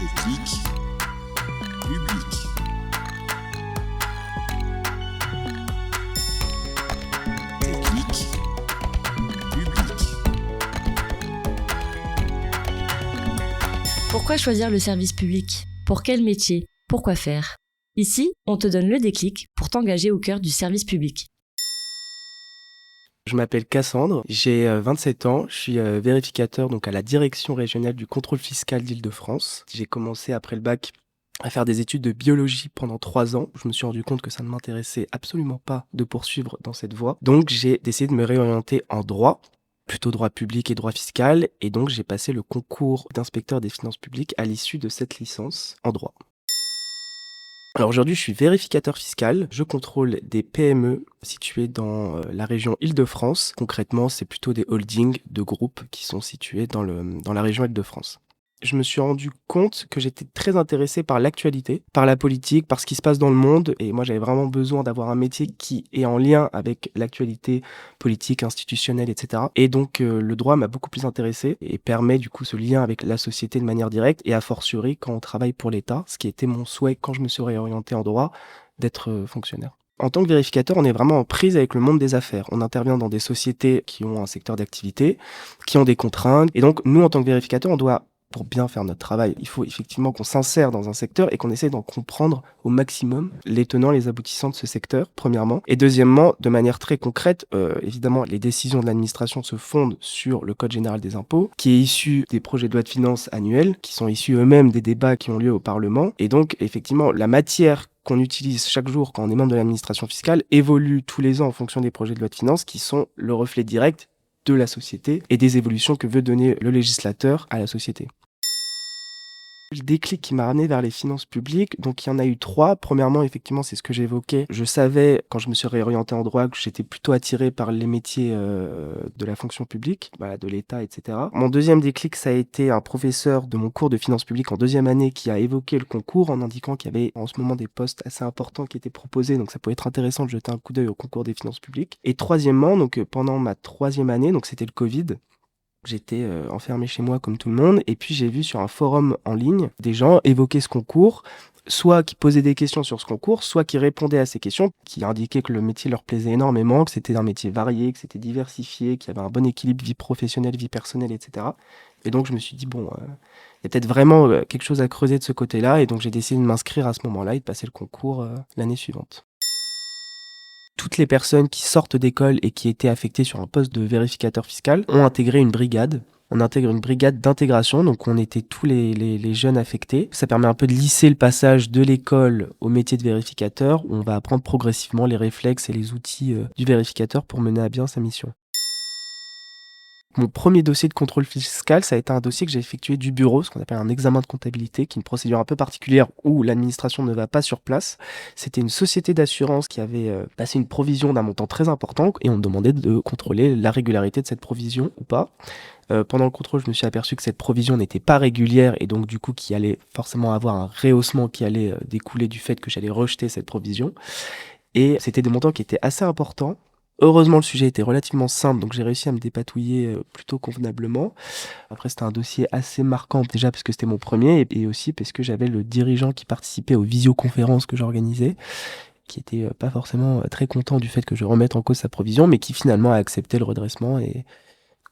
Technique. Public. Technique. Public. Pourquoi choisir le service public ? Pour quel métier ? Pourquoi faire ? Ici, on te donne le déclic pour t'engager au cœur du service public. Je m'appelle Cassandre, j'ai 27 ans, je suis vérificateur donc à la direction régionale du contrôle fiscal d'Île-de-France. J'ai commencé après le bac à faire des études de biologie pendant 3 ans. Je me suis rendu compte que ça ne m'intéressait absolument pas de poursuivre dans cette voie. Donc j'ai décidé de me réorienter en droit, plutôt droit public et droit fiscal, et donc j'ai passé le concours d'inspecteur des finances publiques à l'issue de cette licence en droit. Alors aujourd'hui, je suis vérificateur fiscal. Je contrôle des PME situées dans la région Île-de-France. Concrètement, c'est plutôt des holdings de groupes qui sont situés dans la région Île-de-France. Je me suis rendu compte que j'étais très intéressé par l'actualité, par la politique, par ce qui se passe dans le monde. Et moi, j'avais vraiment besoin d'avoir un métier qui est en lien avec l'actualité politique, institutionnelle, etc. Et donc, le droit m'a beaucoup plus intéressé et permet du coup ce lien avec la société de manière directe et a fortiori quand on travaille pour l'État, ce qui était mon souhait quand je me suis réorienté en droit, d'être fonctionnaire. En tant que vérificateur, on est vraiment en prise avec le monde des affaires. On intervient dans des sociétés qui ont un secteur d'activité, qui ont des contraintes. Et donc, nous, en tant que vérificateur, on doit, pour bien faire notre travail, il faut effectivement qu'on s'insère dans un secteur et qu'on essaie d'en comprendre au maximum les tenants, les aboutissants de ce secteur, premièrement. Et deuxièmement, de manière très concrète, évidemment, les décisions de l'administration se fondent sur le Code général des impôts, qui est issu des projets de loi de finances annuels, qui sont issus eux-mêmes des débats qui ont lieu au Parlement. Et donc, effectivement, la matière qu'on utilise chaque jour quand on est membre de l'administration fiscale évolue tous les ans en fonction des projets de loi de finances qui sont le reflet direct de la société et des évolutions que veut donner le législateur à la société. Le déclic qui m'a ramené vers les finances publiques, donc il y en a eu 3. Premièrement, effectivement, c'est ce que j'évoquais. Je savais, quand je me suis réorienté en droit, que j'étais plutôt attiré par les métiers de la fonction publique, de l'État, etc. Mon deuxième déclic, ça a été un professeur de mon cours de finances publiques en 2e année qui a évoqué le concours en indiquant qu'il y avait en ce moment des postes assez importants qui étaient proposés, donc ça pouvait être intéressant de jeter un coup d'œil au concours des finances publiques. Et troisièmement, donc pendant ma 3e année, donc c'était le Covid, j'étais enfermé chez moi comme tout le monde et puis j'ai vu sur un forum en ligne des gens évoquer ce concours, soit qui posaient des questions sur ce concours, soit qui répondaient à ces questions, qui indiquaient que le métier leur plaisait énormément, que c'était un métier varié, que c'était diversifié, qu'il y avait un bon équilibre vie professionnelle, vie personnelle, etc. Et donc je me suis dit, il y a peut-être vraiment quelque chose à creuser de ce côté-là, et donc j'ai décidé de m'inscrire à ce moment-là et de passer le concours l'année suivante. Toutes les personnes qui sortent d'école et qui étaient affectées sur un poste de vérificateur fiscal ont intégré une brigade. On intègre une brigade d'intégration, donc on était tous les jeunes affectés. Ça permet un peu de lisser le passage de l'école au métier de vérificateur, où on va apprendre progressivement les réflexes et les outils du vérificateur pour mener à bien sa mission. Mon premier dossier de contrôle fiscal, ça a été un dossier que j'ai effectué du bureau, ce qu'on appelle un examen de comptabilité, qui est une procédure un peu particulière où l'administration ne va pas sur place. C'était une société d'assurance qui avait passé une provision d'un montant très important et on me demandait de contrôler la régularité de cette provision ou pas. Pendant le contrôle, je me suis aperçu que cette provision n'était pas régulière et donc du coup qu'il allait forcément avoir un rehaussement qui allait découler du fait que j'allais rejeter cette provision. Et c'était des montants qui étaient assez importants. Heureusement, le sujet était relativement simple, donc j'ai réussi à me dépatouiller plutôt convenablement. Après, c'était un dossier assez marquant, déjà parce que c'était mon premier, et aussi parce que j'avais le dirigeant qui participait aux visioconférences que j'organisais, qui était pas forcément très content du fait que je remette en cause sa provision, mais qui finalement a accepté le redressement et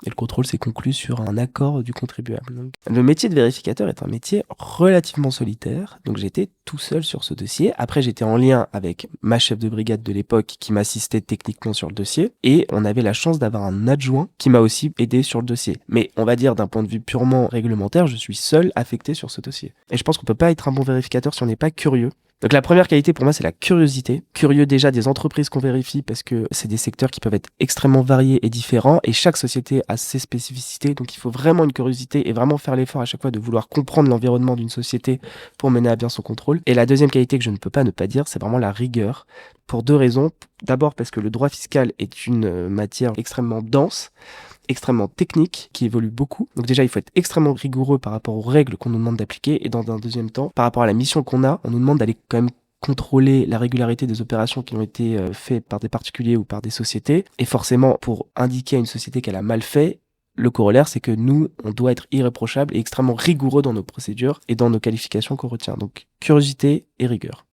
le contrôle s'est conclu sur un accord du contribuable. Donc, le métier de vérificateur est un métier relativement solitaire, donc j'étais tout seul sur ce dossier. Après, j'étais en lien avec ma chef de brigade de l'époque qui m'assistait techniquement sur le dossier, et on avait la chance d'avoir un adjoint qui m'a aussi aidé sur le dossier. Mais on va dire d'un point de vue purement réglementaire, je suis seul affecté sur ce dossier. Et je pense qu'on peut pas être un bon vérificateur si on n'est pas curieux. Donc la première qualité pour moi, c'est la curiosité. Curieux déjà des entreprises qu'on vérifie parce que c'est des secteurs qui peuvent être extrêmement variés et différents et chaque société a ses spécificités. Donc il faut vraiment une curiosité et vraiment faire l'effort à chaque fois de vouloir comprendre l'environnement d'une société pour mener à bien son contrôle. Et la deuxième qualité que je ne peux pas ne pas dire, c'est vraiment la rigueur. Pour 2 raisons. D'abord parce que le droit fiscal est une matière extrêmement dense, extrêmement technique, qui évolue beaucoup. Donc déjà, il faut être extrêmement rigoureux par rapport aux règles qu'on nous demande d'appliquer. Et dans un deuxième temps, par rapport à la mission qu'on a, on nous demande d'aller quand même contrôler la régularité des opérations qui ont été faites par des particuliers ou par des sociétés. Et forcément, pour indiquer à une société qu'elle a mal fait, Le corollaire, c'est que nous, on doit être irréprochable et extrêmement rigoureux dans nos procédures et dans nos qualifications qu'on retient. Donc, curiosité et rigueur.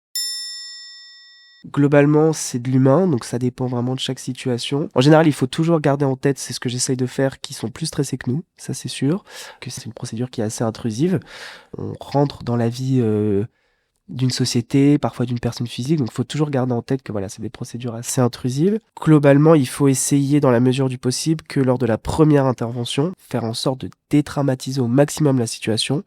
Globalement, c'est de l'humain, donc ça dépend vraiment de chaque situation. En général, il faut toujours garder en tête, c'est ce que j'essaye de faire, qui sont plus stressés que nous, ça c'est sûr, que c'est une procédure qui est assez intrusive. On rentre dans la vie d'une société, parfois d'une personne physique, donc il faut toujours garder en tête que voilà, c'est des procédures assez intrusives. Globalement, il faut essayer, dans la mesure du possible, que lors de la première intervention, faire en sorte de dédramatiser au maximum la situation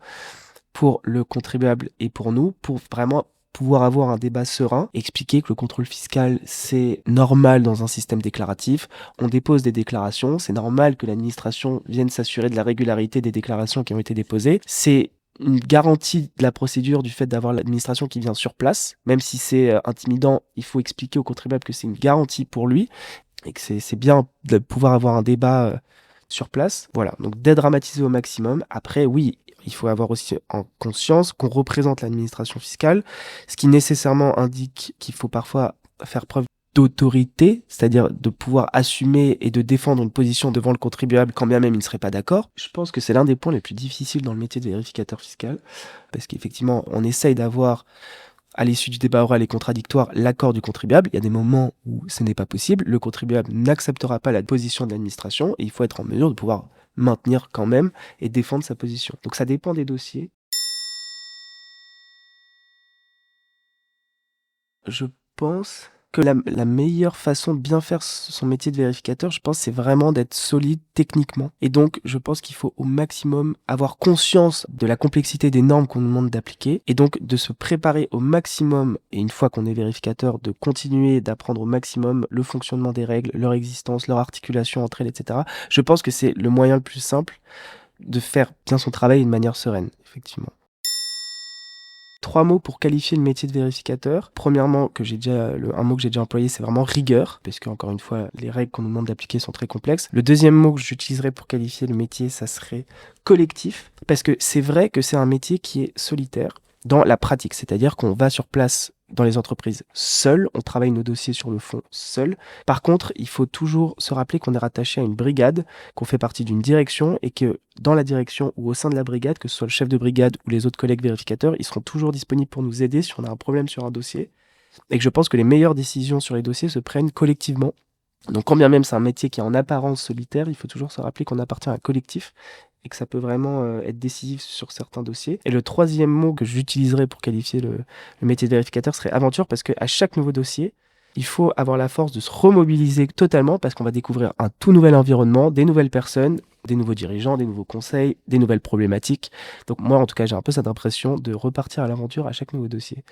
pour le contribuable et pour nous, pour vraiment pouvoir avoir un débat serein, expliquer que le contrôle fiscal, c'est normal dans un système déclaratif. On dépose des déclarations, c'est normal que l'administration vienne s'assurer de la régularité des déclarations qui ont été déposées. C'est une garantie de la procédure du fait d'avoir l'administration qui vient sur place. Même si c'est intimidant, il faut expliquer au contribuable que c'est une garantie pour lui et que c'est bien de pouvoir avoir un débat sur place. Voilà, donc dédramatiser au maximum. Après, oui, il faut avoir aussi en conscience qu'on représente l'administration fiscale, ce qui nécessairement indique qu'il faut parfois faire preuve d'autorité, c'est-à-dire de pouvoir assumer et de défendre une position devant le contribuable quand bien même il ne serait pas d'accord. Je pense que c'est l'un des points les plus difficiles dans le métier de vérificateur fiscal, parce qu'effectivement, on essaye d'avoir, à l'issue du débat oral et contradictoire, l'accord du contribuable. Il y a des moments où ce n'est pas possible, le contribuable n'acceptera pas la position de l'administration, et il faut être en mesure de pouvoir maintenir quand même et défendre sa position. Donc ça dépend des dossiers. Je pense que la meilleure façon de bien faire son métier de vérificateur, je pense, c'est vraiment d'être solide techniquement. Et donc, je pense qu'il faut au maximum avoir conscience de la complexité des normes qu'on nous demande d'appliquer, et donc de se préparer au maximum, et une fois qu'on est vérificateur, de continuer d'apprendre au maximum le fonctionnement des règles, leur existence, leur articulation entre elles, etc. Je pense que c'est le moyen le plus simple de faire bien son travail de manière sereine, effectivement. 3 mots pour qualifier le métier de vérificateur. Premièrement, un mot que j'ai déjà employé, c'est vraiment rigueur, parce que encore une fois, les règles qu'on nous demande d'appliquer sont très complexes. Le deuxième mot que j'utiliserais pour qualifier le métier, ça serait collectif, parce que c'est vrai que c'est un métier qui est solitaire dans la pratique, c'est-à-dire qu'on va sur place dans les entreprises seul, on travaille nos dossiers sur le fond seul. Par contre, il faut toujours se rappeler qu'on est rattaché à une brigade, qu'on fait partie d'une direction et que dans la direction ou au sein de la brigade, que ce soit le chef de brigade ou les autres collègues vérificateurs, ils seront toujours disponibles pour nous aider si on a un problème sur un dossier. Et que je pense que les meilleures décisions sur les dossiers se prennent collectivement. Donc quand bien même c'est un métier qui est en apparence solitaire, il faut toujours se rappeler qu'on appartient à un collectif et que ça peut vraiment être décisif sur certains dossiers. Et le troisième mot que j'utiliserais pour qualifier le métier de vérificateur serait aventure, parce qu'à chaque nouveau dossier, il faut avoir la force de se remobiliser totalement, parce qu'on va découvrir un tout nouvel environnement, des nouvelles personnes, des nouveaux dirigeants, des nouveaux conseils, des nouvelles problématiques. Donc moi, en tout cas, j'ai un peu cette impression de repartir à l'aventure à chaque nouveau dossier.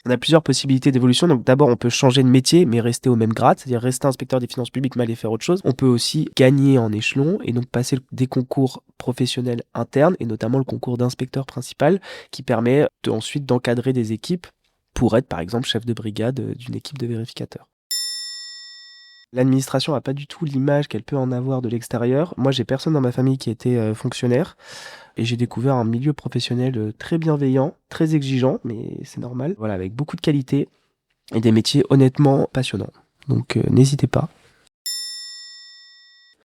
On a plusieurs possibilités d'évolution. Donc d'abord, on peut changer de métier, mais rester au même grade, c'est-à-dire rester inspecteur des finances publiques, mais aller faire autre chose. On peut aussi gagner en échelon et donc passer des concours professionnels internes, et notamment le concours d'inspecteur principal, qui permet ensuite d'encadrer des équipes pour être, par exemple, chef de brigade d'une équipe de vérificateurs. L'administration n'a pas du tout l'image qu'elle peut en avoir de l'extérieur. Moi, j'ai personne dans ma famille qui était fonctionnaire. Et j'ai découvert un milieu professionnel très bienveillant, très exigeant, mais c'est normal. Voilà, avec beaucoup de qualité et des métiers honnêtement passionnants. Donc n'hésitez pas.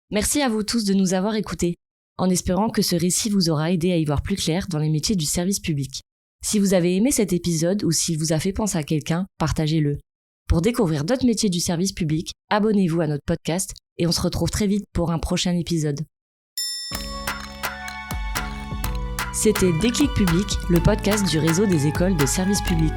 Merci à vous tous de nous avoir écoutés, en espérant que ce récit vous aura aidé à y voir plus clair dans les métiers du service public. Si vous avez aimé cet épisode ou s'il vous a fait penser à quelqu'un, partagez-le. Pour découvrir d'autres métiers du service public, abonnez-vous à notre podcast et on se retrouve très vite pour un prochain épisode. C'était Déclic Public, le podcast du réseau des écoles de service public.